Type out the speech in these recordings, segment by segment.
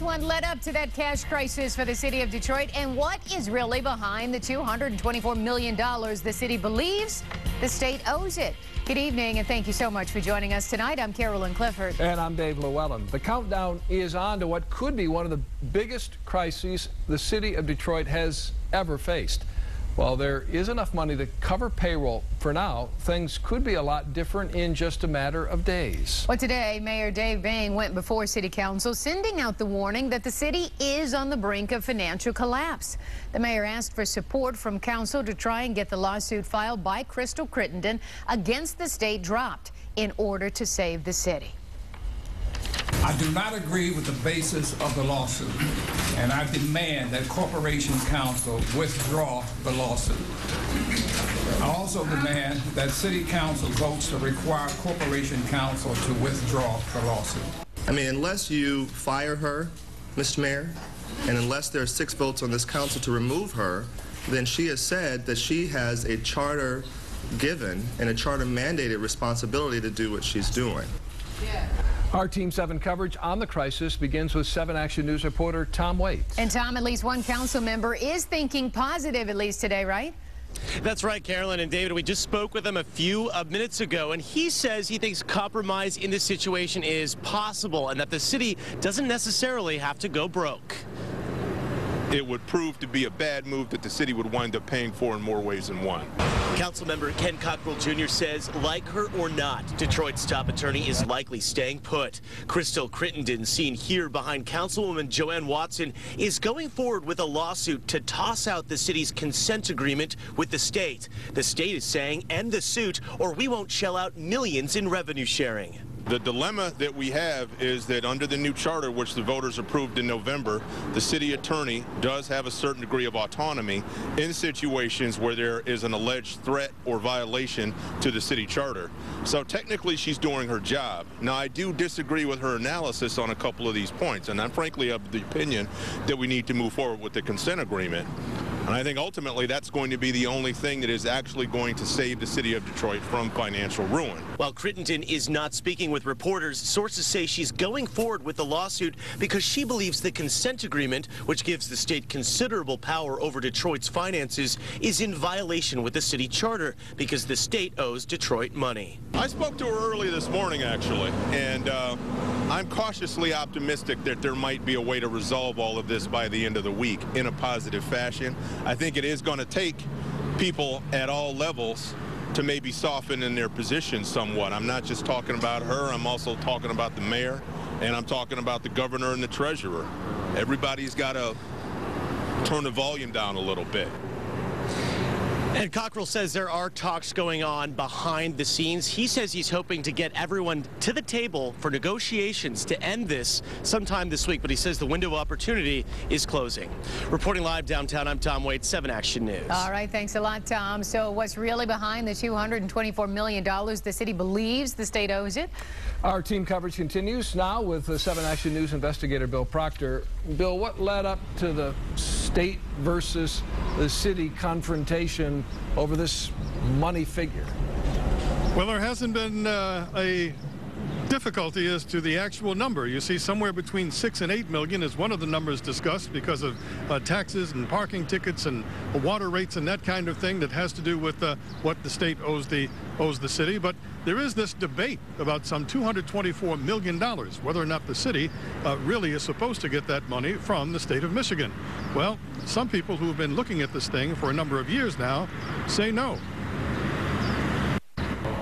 this one led up to that cash crisis for the city of Detroit, and what is really behind the $224 million the city believes the state owes it? Good evening, and thank you so much for joining us tonight. I'm Carolyn Clifford. And I'm Dave Llewellyn. The countdown is on to what could be one of the biggest crises the city of Detroit has ever faced. While there is enough money to cover payroll for now, things could be a lot different in just a matter of days. Well, today, Mayor Dave Bang went before City Council, sending out the warning that the city is on the brink of financial collapse. The mayor asked for support from council to try and get the lawsuit filed by Crystal Crittenden against the state dropped in order to save the city. I do not agree with the basis of the lawsuit, and I demand that Corporation Council withdraw the lawsuit. I also demand that City Council votes to require Corporation Council to withdraw the lawsuit. I mean, unless you fire her, Mr. Mayor, and unless there are 6 votes on this council to remove her, then she has said that she has a charter given and a charter mandated responsibility to do what she's doing. Yeah. Our Team 7 coverage on the crisis begins with 7 Action News reporter Tom Waits. And Tom, at least one council member is thinking positive, at least today, right? That's right, Carolyn and David. We just spoke with him a few minutes ago, and he says he thinks compromise in this situation is possible and that the city doesn't necessarily have to go broke. It would prove to be a bad move that the city would wind up paying for in more ways than one. Councilmember Ken Cockrell Jr. says, like her or not, Detroit's top attorney is likely staying put. Crystal Crittenden, seen here behind Councilwoman Joanne Watson, is going forward with a lawsuit to toss out the city's consent agreement with the state. The state is saying, end the suit, or we won't shell out millions in revenue sharing. The dilemma that we have is that under the new charter, which the voters approved in November, the city attorney does have a certain degree of autonomy in situations where there is an alleged threat or violation to the city charter. So technically she's doing her job. Now, I do disagree with her analysis on a couple of these points, and I'm frankly of the opinion that we need to move forward with the consent agreement. And I think ultimately that's going to be the only thing that is actually going to save the city of Detroit from financial ruin. While Crittenden is not speaking with reporters, sources say she's going forward with the lawsuit because she believes the consent agreement, which gives the state considerable power over Detroit's finances, is in violation with the city charter because the state owes Detroit money. I spoke to her early this morning, actually, and I'm cautiously optimistic that there might be a way to resolve all of this by the end of the week in a positive fashion. I think it is going to take people at all levels to maybe soften in their position somewhat. I'm not just talking about her, I'm also talking about the mayor, and I'm talking about the governor and the treasurer. Everybody's got to turn the volume down a little bit. And Cockrell says there are talks going on behind the scenes. He says he's hoping to get everyone to the table for negotiations to end this sometime this week, but he says the window of opportunity is closing. Reporting live downtown, I'm Tom Waits, 7 Action News. All right, thanks a lot, Tom. So what's really behind the $224 million the city believes the state owes it? Our team coverage continues now with the 7 Action News investigator Bill Proctor. Bill, what led up to the state versus the city confrontation over this money figure? Well, there hasn't been a difficulty as to the actual number. You see, somewhere between 6 and 8 million is one of the numbers discussed because of taxes and parking tickets and water rates and that kind of thing that has to do with what the state owes the city. But there is this debate about some $224 million, whether or not the city really is supposed to get that money from the state of Michigan. Well, some people who have been looking at this thing for a number of years now say no.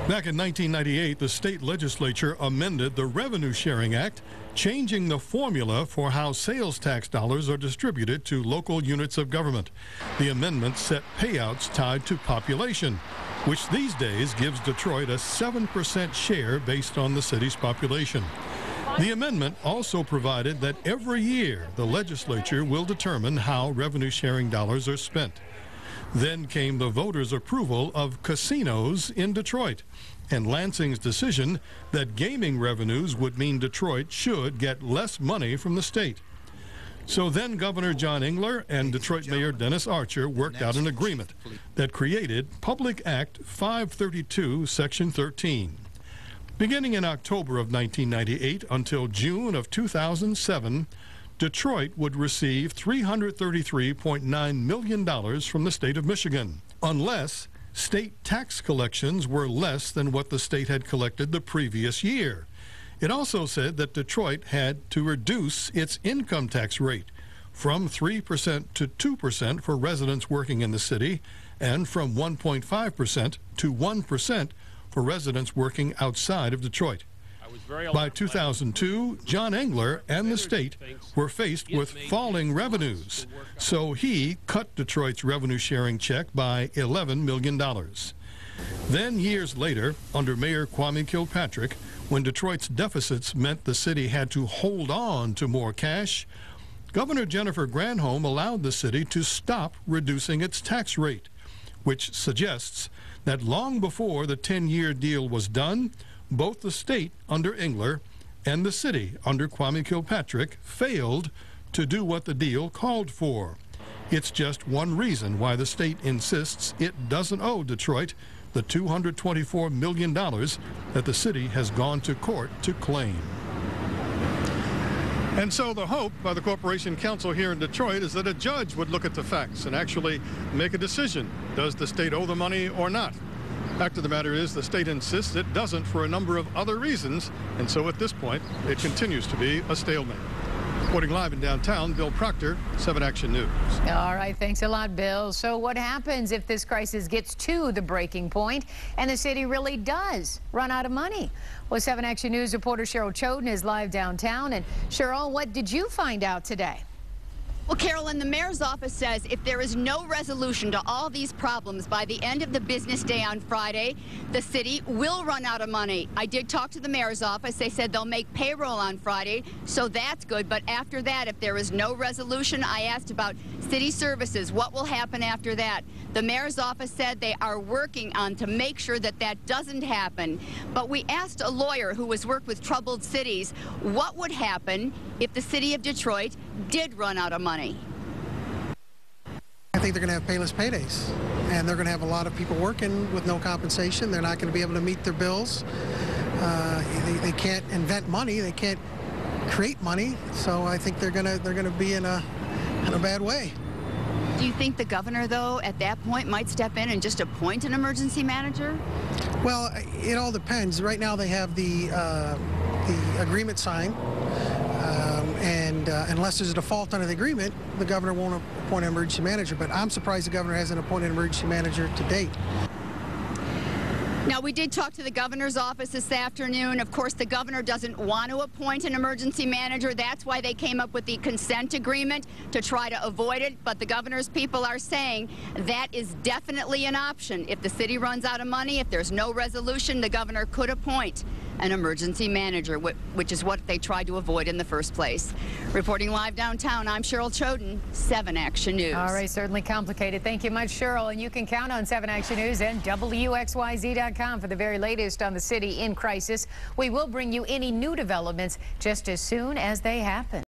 Back in 1998, the state legislature amended the Revenue Sharing Act, changing the formula for how sales tax dollars are distributed to local units of government. The amendment set payouts tied to population, which these days gives Detroit a 7% share based on the city's population. The amendment also provided that every year the legislature will determine how revenue sharing dollars are spent. Then came the voters' approval of casinos in Detroit and Lansing's decision that gaming revenues would mean Detroit should get less money from the state. So then Governor John Engler and Detroit Mayor Dennis Archer worked out an agreement that created Public Act 532, Section 13. Beginning in October of 1998 until June of 2007, Detroit would receive $333.9 million from the state of Michigan, unless state tax collections were less than what the state had collected the previous year. It also said that Detroit had to reduce its income tax rate from 3% to 2% for residents working in the city, and from 1.5% to 1% for residents working outside of Detroit. By 2002, John Engler and the state were faced with falling revenues, so he cut Detroit's revenue-sharing check by $11 million. Then, years later, under Mayor Kwame Kilpatrick, when Detroit's deficits meant the city had to hold on to more cash, Governor Jennifer Granholm allowed the city to stop reducing its tax rate, which suggests that long before the 10-year deal was done, both the state under Engler and the city under Kwame Kilpatrick failed to do what the deal called for. It's just one reason why the state insists it doesn't owe Detroit the $224 million that the city has gone to court to claim. And so the hope by the Corporation Council here in Detroit is that a judge would look at the facts and actually make a decision. Does the state owe the money or not? Fact of the matter is the state insists it doesn't for a number of other reasons, and so at this point it continues to be a stalemate. Reporting live in downtown, Bill Proctor, 7 Action News. All right, thanks a lot, Bill. So what happens if this crisis gets to the breaking point and the city really does run out of money? Well, 7 Action News reporter Cheryl Choden is live downtown. And Cheryl, what did you find out today? Well, Carolyn, the mayor's office says if there is no resolution to all these problems by the end of the business day on Friday, the city will run out of money. I did talk to the mayor's office. They said they'll make payroll on Friday, so that's good. But after that, if there is no resolution, I asked about city services. What will happen after that? The mayor's office said they are working on to make sure that that doesn't happen. But we asked a lawyer who has worked with troubled cities what would happen if the city of Detroit did run out of money. I think they're going to have payless paydays, and they're going to have a lot of people working with no compensation. They're not going to be able to meet their bills. They can't invent money. They can't create money. So I think they're going to be in a bad way. Do you think the governor, though, at that point might step in and just appoint an emergency manager? Well, it all depends. Right now they have the agreement signed. And unless there's a default under the agreement, the governor won't appoint an emergency manager. But I'm surprised the governor hasn't appointed an emergency manager to date. Now, we did talk to the governor's office this afternoon. Of course, the governor doesn't want to appoint an emergency manager. That's why they came up with the consent agreement, to try to avoid it. But the governor's people are saying that is definitely an option. If the city runs out of money, if there's no resolution, the governor could appoint an emergency manager, which is what they tried to avoid in the first place. Reporting live downtown, I'm Cheryl Choden, 7 Action News. All right, certainly complicated. Thank you much, Cheryl. And you can count on 7 Action News and WXYZ.com for the very latest on the city in crisis. We will bring you any new developments just as soon as they happen.